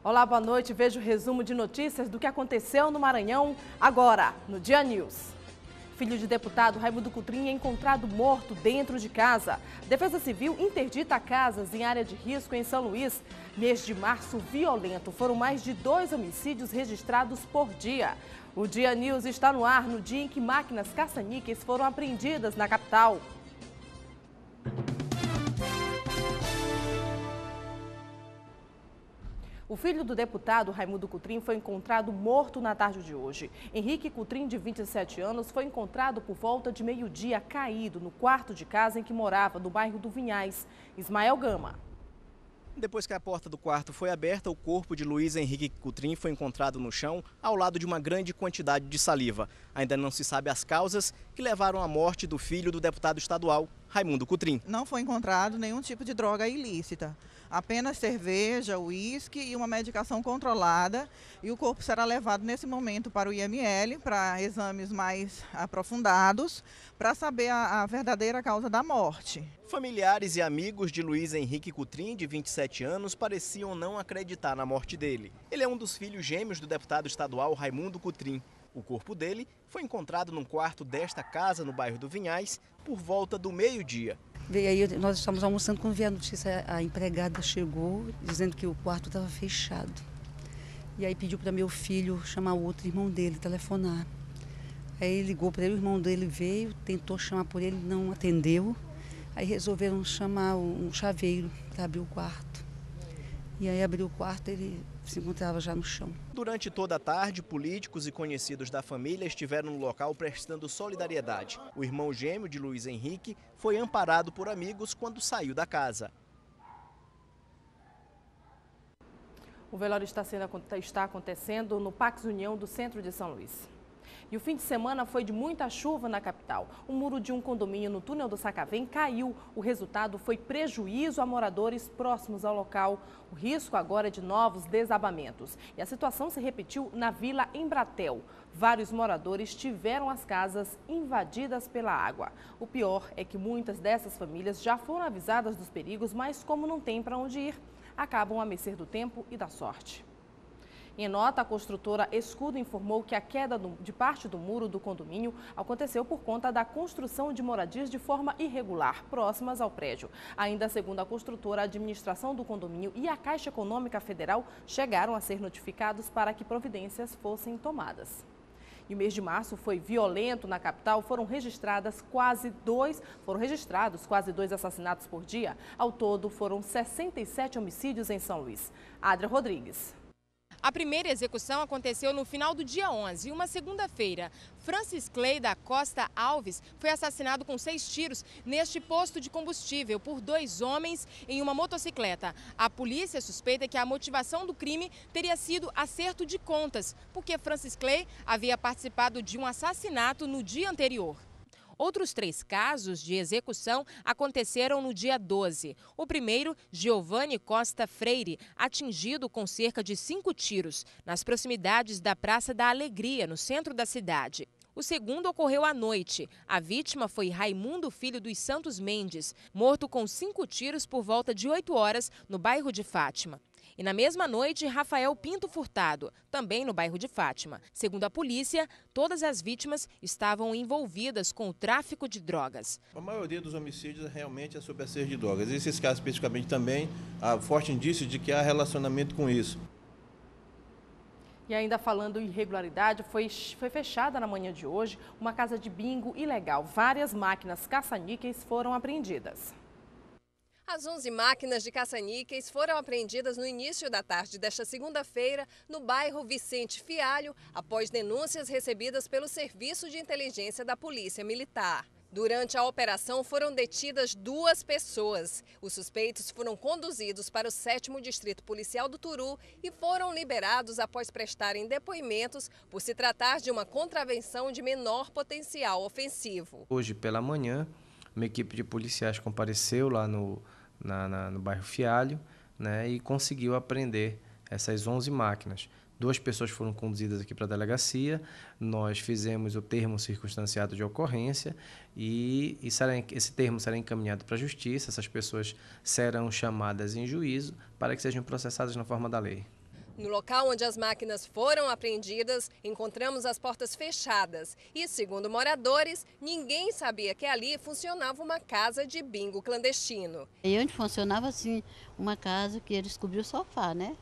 Olá, boa noite. Veja o resumo de notícias do que aconteceu no Maranhão agora, no Dia News. Filho de deputado Raimundo Cotrim é encontrado morto dentro de casa. Defesa Civil interdita casas em área de risco em São Luís. Mês de março violento. Foram mais de 2 homicídios registrados por dia. O Dia News está no ar no dia em que máquinas caça-níqueis foram apreendidas na capital. O filho do deputado Raimundo Cotrim foi encontrado morto na tarde de hoje. Henrique Cotrim, de 27 anos, foi encontrado por volta de meio-dia caído no quarto de casa em que morava, no bairro do Vinhais. Ismael Gama. Depois que a porta do quarto foi aberta, o corpo de Luiz Henrique Cotrim foi encontrado no chão, ao lado de uma grande quantidade de saliva. Ainda não se sabe as causas que levaram à morte do filho do deputado estadual, Raimundo Cotrim. Não foi encontrado nenhum tipo de droga ilícita, apenas cerveja, uísque e uma medicação controlada. E o corpo será levado nesse momento para o IML, para exames mais aprofundados, para saber a verdadeira causa da morte. Familiares e amigos de Luiz Henrique Cotrim, de 27 anos, pareciam não acreditar na morte dele. Ele é um dos filhos gêmeos do deputado estadual Raimundo Cotrim. O corpo dele foi encontrado num quarto desta casa, no bairro do Vinhais, por volta do meio-dia. Veio aí, nós estávamos almoçando, quando veio a notícia, a empregada chegou dizendo que o quarto estava fechado. E aí pediu para meu filho chamar o outro irmão dele, telefonar. Aí ele ligou para ele, o irmão dele veio, tentou chamar por ele, não atendeu. Aí resolveram chamar um chaveiro para abrir o quarto. E aí abriu o quarto, ele se encontrava já no chão. Durante toda a tarde, políticos e conhecidos da família estiveram no local prestando solidariedade. O irmão gêmeo de Luiz Henrique foi amparado por amigos quando saiu da casa. O velório está acontecendo no Pax União do centro de São Luís. E o fim de semana foi de muita chuva na capital. O muro de um condomínio no túnel do Sacavém caiu. O resultado foi prejuízo a moradores próximos ao local. O risco agora é de novos desabamentos. E a situação se repetiu na Vila Embratel. Vários moradores tiveram as casas invadidas pela água. O pior é que muitas dessas famílias já foram avisadas dos perigos, mas como não tem para onde ir, acabam a mercê do tempo e da sorte. Em nota, a construtora Escudo informou que a queda de parte do muro do condomínio aconteceu por conta da construção de moradias de forma irregular, próximas ao prédio. Ainda segundo a construtora, a administração do condomínio e a Caixa Econômica Federal chegaram a ser notificados para que providências fossem tomadas. E o mês de março foi violento na capital, foram registrados quase dois assassinatos por dia. Ao todo, foram 67 homicídios em São Luís. Adria Rodrigues. A primeira execução aconteceu no final do dia 11, uma segunda-feira. Francis Clay da Costa Alves foi assassinado com 6 tiros neste posto de combustível por 2 homens em uma motocicleta. A polícia suspeita que a motivação do crime teria sido acerto de contas, porque Francis Clay havia participado de um assassinato no dia anterior. Outros 3 casos de execução aconteceram no dia 12. O primeiro, Giovanni Costa Freire, atingido com cerca de 5 tiros, nas proximidades da Praça da Alegria, no centro da cidade. O segundo ocorreu à noite. A vítima foi Raimundo Filho dos Santos Mendes, morto com 5 tiros por volta de 8 horas no bairro de Fátima. E na mesma noite, Rafael Pinto Furtado, também no bairro de Fátima. Segundo a polícia, todas as vítimas estavam envolvidas com o tráfico de drogas. A maioria dos homicídios realmente é sob acerto de drogas. Esses casos especificamente também há forte indício de que há relacionamento com isso. E ainda falando em irregularidade, foi fechada na manhã de hoje uma casa de bingo ilegal. Várias máquinas caça-níqueis foram apreendidas. As 11 máquinas de caça-níqueis foram apreendidas no início da tarde desta segunda-feira no bairro Vicente Fialho, após denúncias recebidas pelo Serviço de Inteligência da Polícia Militar. Durante a operação foram detidas 2 pessoas. Os suspeitos foram conduzidos para o 7º Distrito Policial do Turu e foram liberados após prestarem depoimentos por se tratar de uma contravenção de menor potencial ofensivo. Hoje pela manhã, uma equipe de policiais compareceu lá no bairro Fialho, né, e conseguiu apreender essas 11 máquinas. 2 pessoas foram conduzidas aqui para a delegacia, nós fizemos o termo circunstanciado de ocorrência e esse termo será encaminhado para a justiça, essas pessoas serão chamadas em juízo para que sejam processadas na forma da lei. No local onde as máquinas foram apreendidas, encontramos as portas fechadas e, segundo moradores, ninguém sabia que ali funcionava uma casa de bingo clandestino. E onde funcionava assim, uma casa que eles cobriam o sofá, né?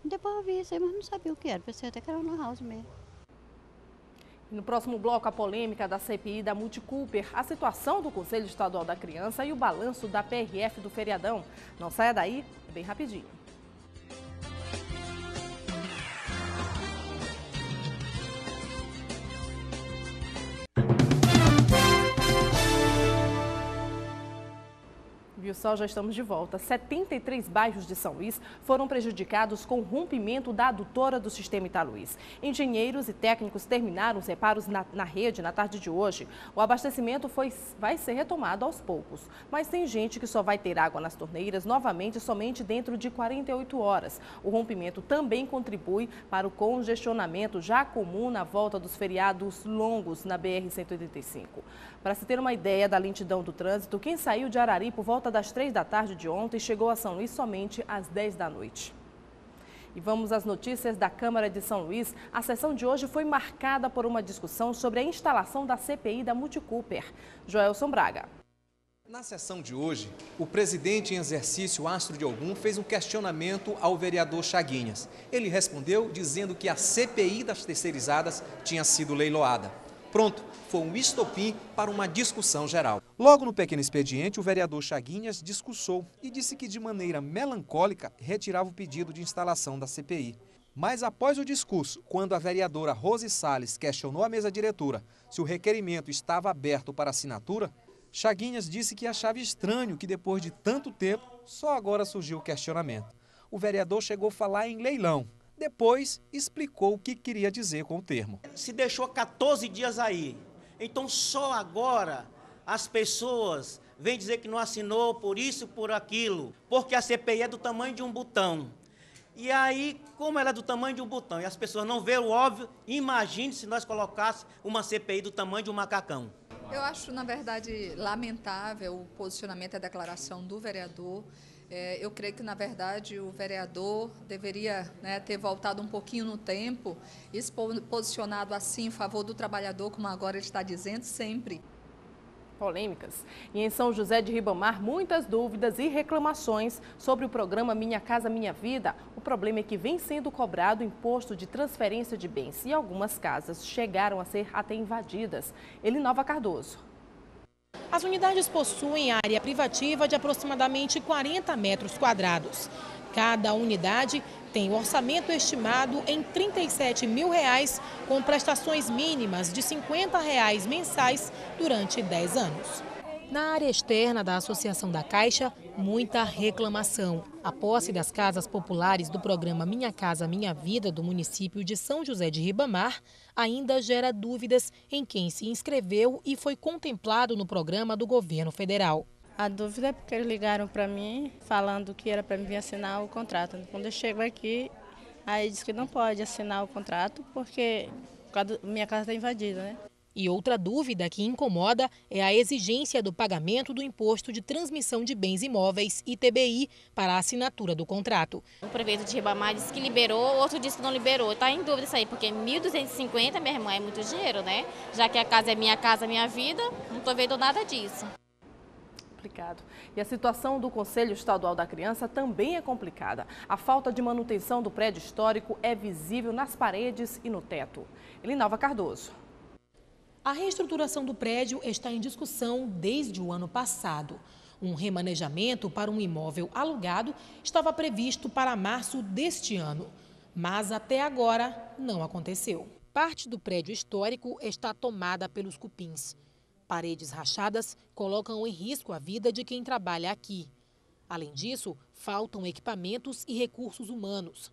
Depois eu vi isso aí, mas não sabia o que era, pensei até que era uma house mesmo. No próximo bloco, a polêmica da CPI da Multicooper, a situação do Conselho Estadual da Criança e o balanço da PRF do feriadão. Não saia daí, bem rapidinho. Viu só, já estamos de volta. 73 bairros de São Luís foram prejudicados com o rompimento da adutora do sistema Italuís. Engenheiros e técnicos terminaram os reparos na rede na tarde de hoje. O abastecimento vai ser retomado aos poucos, mas tem gente que só vai ter água nas torneiras novamente somente dentro de 48 horas. O rompimento também contribui para o congestionamento já comum na volta dos feriados longos na BR-185. Para se ter uma ideia da lentidão do trânsito, quem saiu de Arari por volta das 3 da tarde de ontem chegou a São Luís somente às 10 da noite. E vamos às notícias da Câmara de São Luís. A sessão de hoje foi marcada por uma discussão sobre a instalação da CPI da Multicooper. Joelson Braga. Na sessão de hoje, o presidente em exercício, Astro de Ogum, fez um questionamento ao vereador Chaguinhas. Ele respondeu dizendo que a CPI das terceirizadas tinha sido leiloada. Pronto, foi um estopim para uma discussão geral. Logo no pequeno expediente, o vereador Chaguinhas discursou e disse que de maneira melancólica retirava o pedido de instalação da CPI. Mas após o discurso, quando a vereadora Rose Salles questionou a mesa diretora se o requerimento estava aberto para assinatura, Chaguinhas disse que achava estranho que depois de tanto tempo, só agora surgiu o questionamento. O vereador chegou a falar em leilão. Depois, explicou o que queria dizer com o termo. Se deixou 14 dias aí, então só agora as pessoas vêm dizer que não assinou por isso, por aquilo, porque a CPI é do tamanho de um botão. E aí, como ela é do tamanho de um botão e as pessoas não veem o óbvio, imagine se nós colocássemos uma CPI do tamanho de um macacão. Eu acho, na verdade, lamentável o posicionamento e a declaração do vereador. Eu creio que, na verdade, o vereador deveria ter voltado um pouquinho no tempo e se posicionado assim em favor do trabalhador, como agora ele está dizendo, sempre. Polêmicas. E em São José de Ribamar, muitas dúvidas e reclamações sobre o programa Minha Casa Minha Vida. O problema é que vem sendo cobrado imposto de transferência de bens e algumas casas chegaram a ser até invadidas. Elinova Cardoso. As unidades possuem área privativa de aproximadamente 40 metros quadrados. Cada unidade tem o orçamento estimado em R$ 37 mil, com prestações mínimas de R$ 50 mensais durante 10 anos. Na área externa da Associação da Caixa, muita reclamação. A posse das casas populares do programa Minha Casa Minha Vida do município de São José de Ribamar ainda gera dúvidas em quem se inscreveu e foi contemplado no programa do governo federal. A dúvida é porque eles ligaram para mim falando que era para mim vir assinar o contrato. Quando eu chego aqui, aí diz que não pode assinar o contrato porque minha casa está invadida, né? E outra dúvida que incomoda é a exigência do pagamento do Imposto de Transmissão de Bens Imóveis, ITBI, para a assinatura do contrato. O prefeito de Ribamar disse que liberou, outro disse que não liberou. Está em dúvida isso aí, porque 1.250, minha irmã, é muito dinheiro, né? Já que a casa é minha vida, não estou vendo nada disso. Complicado. E a situação do Conselho Estadual da Criança também é complicada. A falta de manutenção do prédio histórico é visível nas paredes e no teto. Elinova Cardoso. A reestruturação do prédio está em discussão desde o ano passado. Um remanejamento para um imóvel alugado estava previsto para março deste ano, mas até agora não aconteceu. Parte do prédio histórico está tomada pelos cupins. Paredes rachadas colocam em risco a vida de quem trabalha aqui. Além disso, faltam equipamentos e recursos humanos.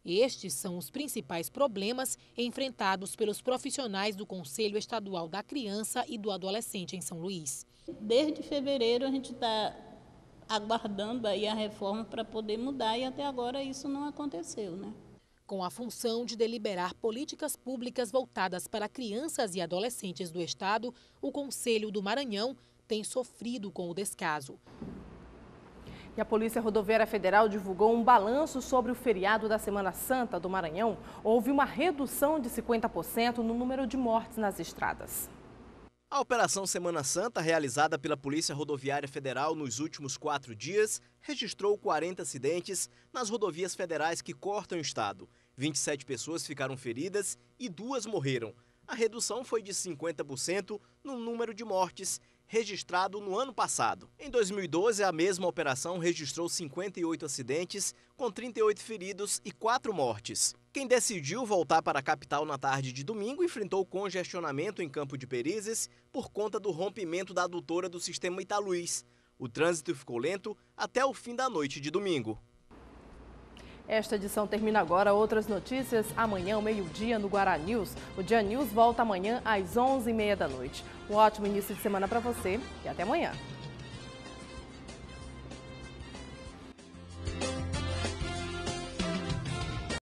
Estes são os principais problemas enfrentados pelos profissionais do Conselho Estadual da Criança e do Adolescente em São Luís. Desde fevereiro a gente está aguardando aí a reforma para poder mudar e até agora isso não aconteceu, né? Com a função de deliberar políticas públicas voltadas para crianças e adolescentes do Estado, o Conselho do Maranhão tem sofrido com o descaso. E a Polícia Rodoviária Federal divulgou um balanço sobre o feriado da Semana Santa do Maranhão. Houve uma redução de 50% no número de mortes nas estradas. A Operação Semana Santa, realizada pela Polícia Rodoviária Federal nos últimos 4 dias, registrou 40 acidentes nas rodovias federais que cortam o estado. 27 pessoas ficaram feridas e 2 morreram. A redução foi de 50% no número de mortes registrado no ano passado. Em 2012, a mesma operação registrou 58 acidentes, com 38 feridos e 4 mortes. Quem decidiu voltar para a capital na tarde de domingo enfrentou congestionamento em Campo de Perizes por conta do rompimento da adutora do sistema Italuz. O trânsito ficou lento até o fim da noite de domingo. Esta edição termina agora. Outras notícias amanhã ao meio-dia no Guará News. O Dia News volta amanhã às 11h30 da noite. Um ótimo início de semana para você e até amanhã.